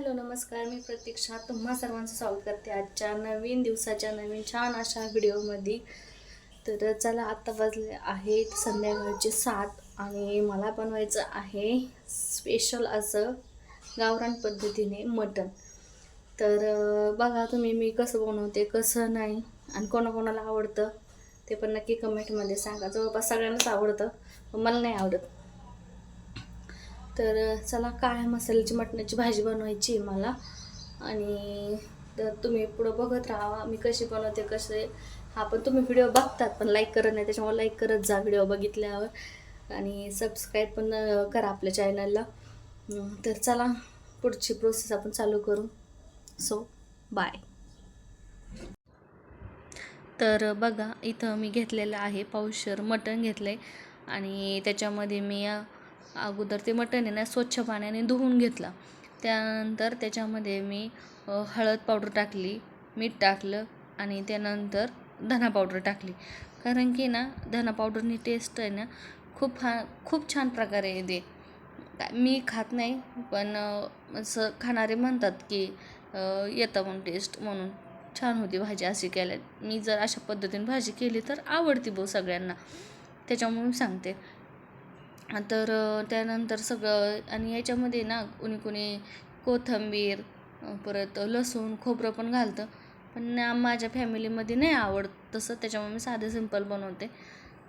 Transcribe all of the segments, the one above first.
Hello नमस्कार, मी प्रतीक्षा तुम्हा सर्वांचं स्वागत करते आजच्या नवीन दिवसाच्या नवीन छान अशा व्हिडिओमध्ये. तर चला, आता वाजले आहेत संध्याकाळचे 7 आणि मला बनवायचं आहे स्पेशल असं गावरान पद्धतीने मटण. तर बघा तुम्ही मी कसं बनवते कसं नाही आणि कोणाकोणाला आवडतं ते पण नक्की कमेंटमध्ये सांगा. जवळपास सगळ्यांनाच आवडतं पण मला नाही आवडत. तर चला, काळ्या मसाल्याची मटणाची भाजी बनवायची मला. आणि तर तुम्ही पुढं बघत राहा मी कशी बनवते कसे. हा पण तुम्ही व्हिडिओ बघतात पण लाईक करत नाही, त्याच्यामुळे लाईक करत जा व्हिडिओ बघितल्यावर. आणि सबस्क्राईब पण करा आपल्या चॅनलला. तर चला, पुढची प्रोसेस आपण चालू करू. So bye. तर बघा, इथं मी घेतलेलं आहे पावशेर मटण घेतलं आहे. आणि त्याच्यामध्ये मी अगोदर ते मटण आहे ना स्वच्छ पाण्याने धुवून घेतलं. त्यानंतर त्याच्यामध्ये मी हळद पावडर टाकली, मीठ टाकलं आणि त्यानंतर धना पावडर टाकली. कारण की ना धना पावडरनी टेस्ट आहे ना खूप छान प्रकारे येते. मी खात नाही पण असं खाणारे म्हणतात की येतं म्हणून टेस्ट, म्हणून छान होती भाजी अशी केल्या. मी जर अशा पद्धतीने भाजी केली तर आवडती भाऊ सगळ्यांना, त्याच्यामुळे मी सांगते. तर त्यानंतर सगळं आणि याच्यामध्ये ना कोणी कोथिंबीर परत लसूण खोबरं पण घालतं. पण माझ्या फॅमिलीमध्ये नाही आवडत तसं, त्याच्यामुळे मी साधं सिंपल बनवते.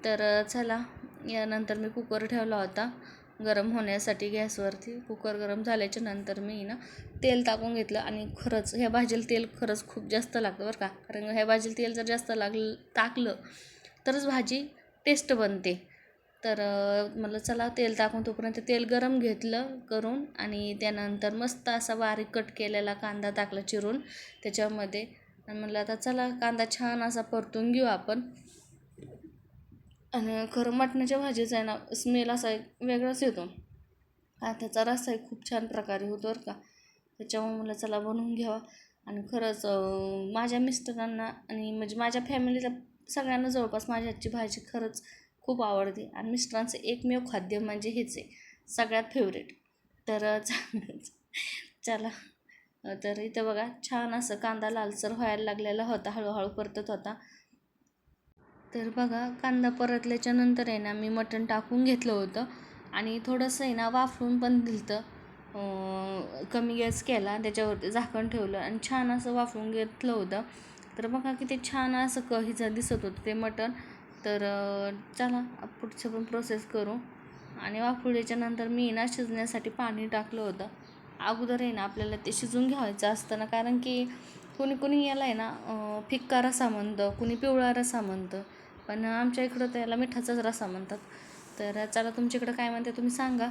तर चला, यानंतर मी कुकर ठेवला होता गरम होण्यासाठी गॅसवरती. कुकर गरम झाल्याच्या नंतर मी ना तेल टाकून घेतलं. आणि खरंच ह्या भाजीला तेल खरंच खूप जास्त लागतं बरं का. कारण ह्या भाजीला तेल जर जास्त टाकलं तरच भाजी टेस्ट बनते. तर म्हटलं चला तेल टाकून तोपर्यंत तेल गरम घेतलं करून. आणि त्यानंतर मस्त असा बारीक कट केलेला कांदा टाकला चिरून त्याच्यामध्ये. आणि म्हटलं आता चला कांदा छान असा परतून घेऊ आपण. आणि खरं मटणाच्या भाजीचा आहे ना स्मेल असा वेगळाच येतो. त्याचा रस्साही खूप छान प्रकारे होतो बरं का. त्याच्यामुळे मला चला बनवून घ्यावा. आणि खरंच माझ्या मिस्टरांना आणि म्हणजे माझ्या फॅमिलीला सगळ्यांना जवळपास माझ्या हातची भाजी खरंच खूप आवडते. आणि मिस्टरांचं एकमेव खाद्य म्हणजे हेच आहे सगळ्यात फेवरेट. तर चला, तर इथं बघा छान असं कांदा लालसर व्हायला लागलेला होता, हळूहळू परतत होता. तर बघा, कांदा परतल्याच्या नंतर आहे ना मी मटण टाकून घेतलं होतं. आणि थोडंसं आहे ना वाफवून पण दिलं. कमी गॅस केला, त्याच्यावरती झाकण ठेवलं आणि छान असं वाफवून घेतलं होतं. तर बघा किती छान असं कहीचं दिसत होतं ते मटण. तर चला पुढचं पण प्रोसेस करू. आणि वाफवल्याच्या नंतर मी ना शिजण्यासाठी पाणी टाकलं होतं. अगोदर आहे ना आपल्याला ते शिजून घ्यायचं असतं ना, कारण की कुणी याला आहे ना फिक्का रस्सा म्हणतं, कुणी पिवळा रस्सा म्हणतं. पण आमच्या इकडं त्याला मिठाचाच रस्सा म्हणतात. तर चला, तुमच्याकडं काय म्हणते तुम्ही सांगा.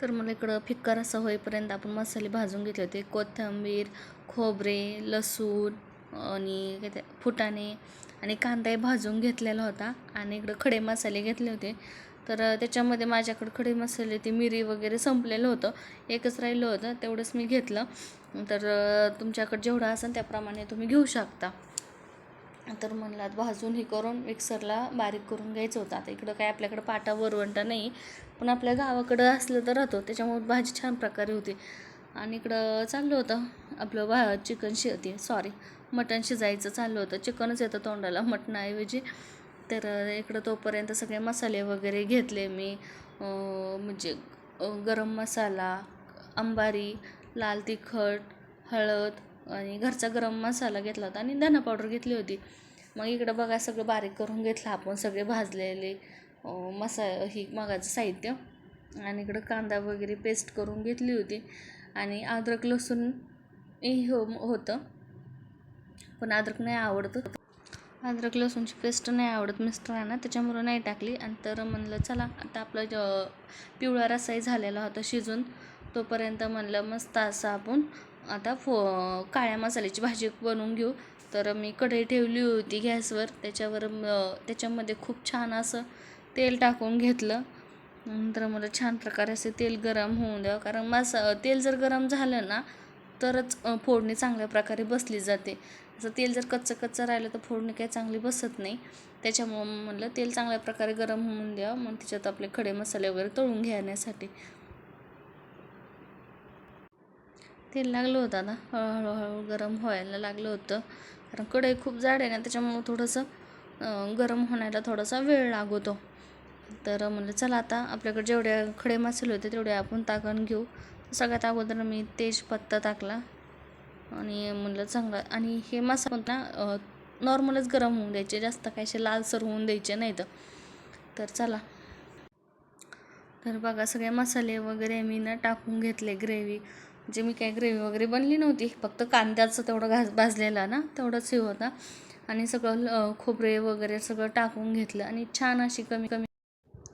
तर मला इकडं फिक्का रस्सा होईपर्यंत आपण मसाले भाजून घेतले होते. कोथिंबीर, खोबरे, लसूण आणि काय ते फुटाणे आणि कांदाही भाजून घेतलेला होता. आणि इकडं खडे मसाले घेतले होते. तर त्याच्यामध्ये माझ्याकडं खडे मसाले ते मिरी वगैरे संपलेलं होतं, एकच राहिलं होतं, तेवढंच मी घेतलं. तर तुमच्याकडे जेवढं असेल त्याप्रमाणे तुम्ही घेऊ शकता. तर म्हणलं भाजून हे करून मिक्सरला बारीक करून घ्यायचं होतं. आता इकडं काय आपल्याकडं पाटा वरवंटा नाही, पण आपल्या गावाकडं असलं तर राहतो, त्याच्यामुळे भाजी छान प्रकारे होती. आणि इकडं चाललं होतं आपलं मटण शिजायचं चाललं होतं. चिकनच येतं तोंडाला मटणाऐवजी. तर इकडं तोपर्यंत सगळे मसाले वगैरे घेतले मी. म्हणजे गरम मसाला, अंबारी, लाल तिखट, हळद आणि घरचा गरम मसाला घेतला होता आणि धना पावडर घेतली होती. मग इकडं बघा सगळं बारीक करून घेतलं आपण, सगळे भाजलेले ही मगाचं साहित्य. आणि इकडं कांदा वगैरे पेस्ट करून घेतली होती. आणि अद्रक लसूण होतं, पण अद्रक नाही आवडतं. अद्रक लसूणची पेस्ट नाही आवडत मिस्टरांना, त्याच्यामुळं नाही टाकली. आणि तर म्हणलं चला आता आपलं पिवळा रस्साही झालेला होता शिजून, तोपर्यंत म्हणलं मस्त असं आपण आता काळ्या मसाल्याची भाजी बनवून घेऊ. तर मी कढई ठेवली होती गॅसवर, त्याच्यामध्ये खूप छान असं तेल टाकून घेतलं. नंतर मला छान प्रकारे असे तेल गरम होऊन द्यावं, कारण तेल जर गरम झालं ना तरच फोडणी चांगल्या प्रकारे बसली जाते. असं तेल जर कच्चं राहिलं तर फोडणी काही चांगली बसत नाही. त्याच्यामुळं म्हणलं तेल चांगल्या प्रकारे गरम होऊन द्यावं, मग त्याच्यात आपले खडे मसाले वगैरे तळून घेण्यासाठी. तेल लागलं होतं आता, हळूहळू गरम व्हायला लागलं होतं. कारण कढई खूप जाड आहे ना, त्याच्यामुळं थोडंसं गरम होण्याला थोडासा वेळ लागतो. तर म्हणलं चला आता आपल्याकडे जेवढे खडे मसाले होते तेवढे आपण टाकून घेऊ. सगळ्यात अगोदर मी तेजपत्ता टाकला आणि म्हणलं चांगला, आणि हे मसाले ना नॉर्मलच गरम होऊन द्यायचे, जास्त काही असे लालसर होऊन द्यायचे नाहीत. तर चला, तर बघा सगळे मसाले वगैरे मी ना टाकून घेतले. ग्रेव्ही म्हणजे मी काही ग्रेव्ही वगैरे बनली नव्हती, फक्त कांद्याचं तेवढं भाजलेला ना तेवढंच हे होता. आणि सगळं खोबरे वगैरे सगळं टाकून घेतलं आणि छान अशी कमी कमी,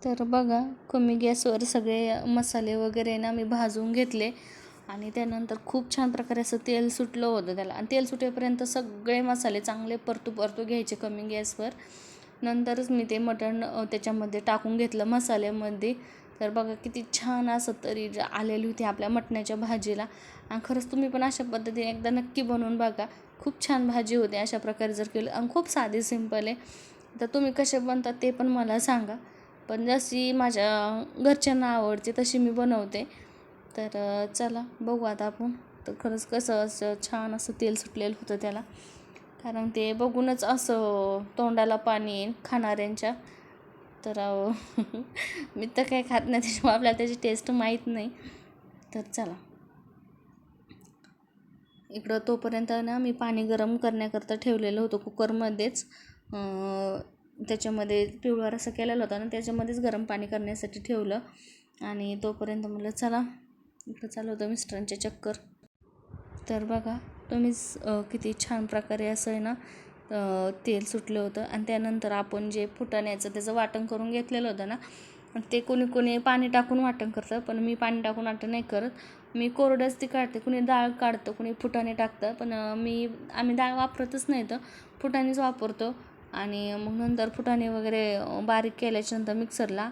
तर बघा कमी गॅसवर सगळे मसाले वगैरे ना मी भाजून घेतले. आणि त्यानंतर खूप छान प्रकारे असं तेल सुटलं होतं त्याला, आणि तेल सुटेपर्यंत सगळे मसाले चांगले परतू घ्यायचे कमी गॅसवर. नंतरच मी ते मटण त्याच्यामध्ये टाकून घेतलं मसाल्यामध्ये. तर बघा किती छान असं तरी आलेली होती आपल्या मटणाच्या भाजीला. आणि खरंच तुम्ही पण अशा पद्धतीने एकदा नक्की बनवून बघा, खूप छान भाजी होते अशा प्रकारे जर केलं. आणि खूप साधी सिंपल आहे. तर तुम्ही कसे बनतात ते पण मला सांगा, पण जशी माझ्या घरच्यांना आवडते तशी मी बनवते. तर चला बघू आता आपण. तर खरंच कसं असं छान असं तेल सुटलेलं होतं त्याला, कारण ते बघूनच असं तोंडाला पाणी येईल खाणाऱ्यांच्या. तर मी तर काही खात नाही, त्याच्यामुळे आपल्याला त्याची टेस्ट माहीत नाही. तर चला, इकडं तोपर्यंत ना मी पाणी गरम करण्याकरता ठेवलेलं होतं कुकरमध्येच. त्याच्यामध्ये पिवळा रस्सा केलेला होता ना, त्याच्यामध्येच गरम पाणी करण्यासाठी ठेवलं. आणि तोपर्यंत म्हटलं चला, इकडं चालू होतं मिस्टरांचे चक्कर. तर बघा तुम्हीच किती छान प्रकारे असं आहे ना तेल सुटलं होतं. आणि त्यानंतर आपण जे फुटाण्याचं त्याचं वाटण करून घेतलेलं होतं ना, ते कोणी पाणी टाकून वाटण करतं, पण मी पाणी टाकून वाटण नाही करत. मी कोरडंच ती काढते. कुणी डाळ काढतं, कुणी फुटाणे टाकतं, पण आम्ही डाळ वापरतच नाही, तर फुटाणेच वापरतो. आणि मग नंतर फुटाणे वगैरे बारीक केल्याच्यानंतर मिक्सरला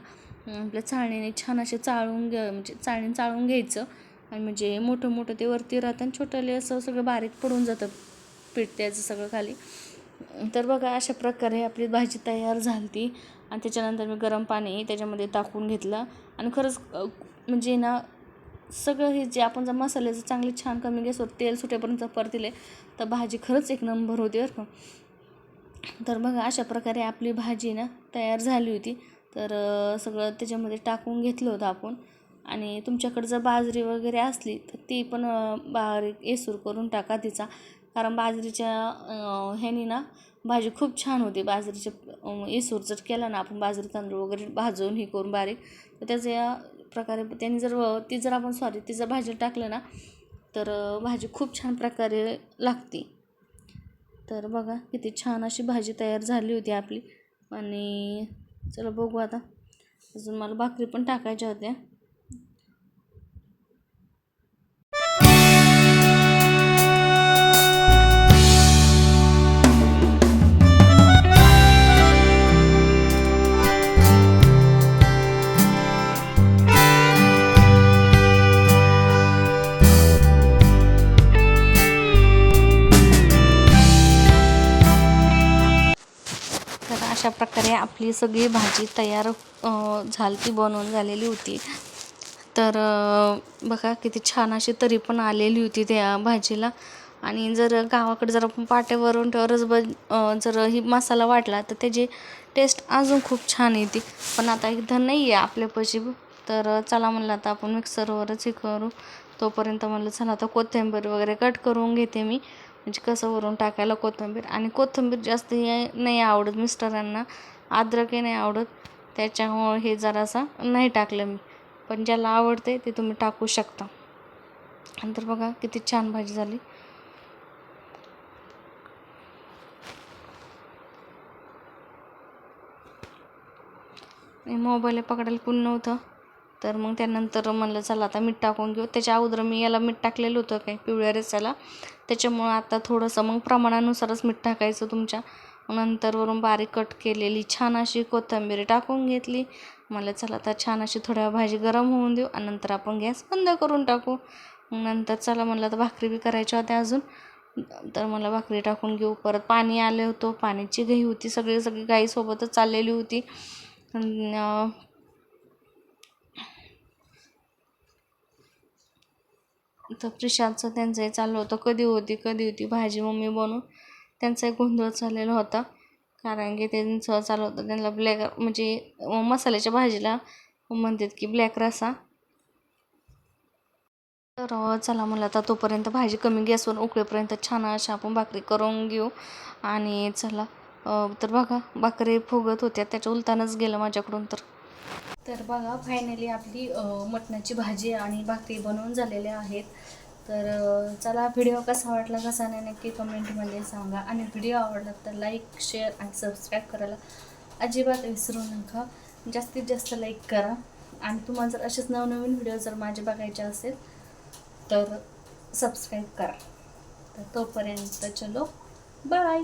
आपल्या चाळणीने छान असे म्हणजे चाळणीने चाळून घ्यायचं. आणि म्हणजे मोठं ते वरती राहतं आणि छोटले असं सगळं बारीक पडून जातं पीठ त्याचं सगळं खाली. तर बघा अशा प्रकारे आपली भाजी तयार झाली. आणि त्याच्यानंतर मी गरम पाणी त्याच्यामध्ये टाकून घेतलं. आणि खरंच म्हणजे ना सगळं हे जे आपण जर मसाल्याचं चांगले छान कमी गॅसवर तेल सुटेपर्यंत परतिले, तर भाजी खरंच एक नंबर होती बरं का. तर बघा अशा प्रकारे आपली भाजी ना तयार झाली होती. तर सगळं त्याच्यामध्ये टाकून घेतलं होतं आपण. आणि तुमच्याकडे जर बाजरी वगैरे असली तर ती पण बारीक एसूर करून टाका तिचा, कारण बाजरीच्या ह्यानी ना भाजी खूप छान होते. बाजरीच्या एसूर जर केला ना आपण, बाजरी तांदूळ वगैरे भाजून हे करून बारीक, तर त्याचं या प्रकारे त्यांनी जर आपण ती जर भाजी टाकलं ना, तर भाजी खूप छान प्रकारे लागते. तर बघा किती छान अशी भाजी तयार झाली होती आपली. आणि चला बघू आता, अजून मला भाकरी पण टाकायच्या होत्या. तर अशा प्रकारे आपली सगळी भाजी तयार झाली, बनवून झालेली होती. तर बघा किती छान अशी तरी पण आलेली होती त्या भाजीला. आणि जर गावाकडे जर आपण पाट्यावरून जर ही मसाला वाटला तर त्याची टेस्ट अजून खूप छान येते. पण आता इथं नाही आहे आपल्यापाशी. तर चला म्हणलं आता आपण मिक्सरवरच हे करू. तोपर्यंत म्हणलं चला आता कोथिंबीर वगैरे कट करून घेते मी, म्हणजे कसं वरून टाकायला कोथिंबीर. आणि कोथिंबीर जास्त नाही आवडत मिस्टरांना, अद्रकही नाही आवडत, त्याच्यामुळं हे जरासा नाही टाकलं मी. पण ज्याला आवडते ते तुम्ही टाकू शकता. नंतर बघा किती छान भाजी झाली. मोबाईल पकडायला कोण नव्हतं, तर मग त्यानंतर म्हणलं चला आता मीठ टाकून घेऊ. त्याच्या अगोदर मी याला मीठ टाकलेलं होतं काही पिवळ्या रस्स्याला, त्याच्यामुळं आता थोडंसं मग प्रमाणानुसारच मीठ टाकायचं तुमच्या. नंतर वरून बारीक कट केलेली छान अशी कोथिंबीर टाकून घेतली. मला चला आता छान अशी थोड्या भाजी गरम होऊन देऊ आणि नंतर आपण गॅस बंद करून टाकू. नंतर चला म्हणलं आता भाकरी बी करायच्या होत्या अजून, तर मला भाकरी टाकून घेऊ. परत पाणी आलं होतं, पाण्याची घाई होती, सगळी गाईसोबतच चाललेली होती. तर प्रशांतचं त्यांचंही चाललं होतं कधी होती भाजी मम्मी बनवून. त्यांचा एक गोंधळ चाललेला होता, कारण की त्यांचं चालू होतं त्यांना ब्लॅक म्हणजे मसाल्याच्या भाजीला म्हणतात की ब्लॅक रस्सा. तर चला मला आता तोपर्यंत भाजी कमी गॅसवर उकळेपर्यंत छान अशा आपण भाकरी करून घेऊ. आणि चला तर बघा भाकरी फुगत होत्या, त्याच्या उलतानच गेलं माझ्याकडून. तर बघा फायनली आपली मटणाची भाजी आणि भाकरी बनवून झालेल्या आहेत. तर चला व्हिडिओ कसा वाटला कसा नाही नक्की कमेंटमध्ये सांगा. आणि व्हिडिओ आवडला तर लाईक शेअर आणि सबस्क्राईब करायला अजिबात विसरू नका. जास्तीत जास्त लाईक करा. आणि तुम्हाला जर असेच नवनवीन व्हिडिओ जर माझे बघायचे असेल तर सबस्क्राईब करा. तर तोपर्यंत चलो बाय.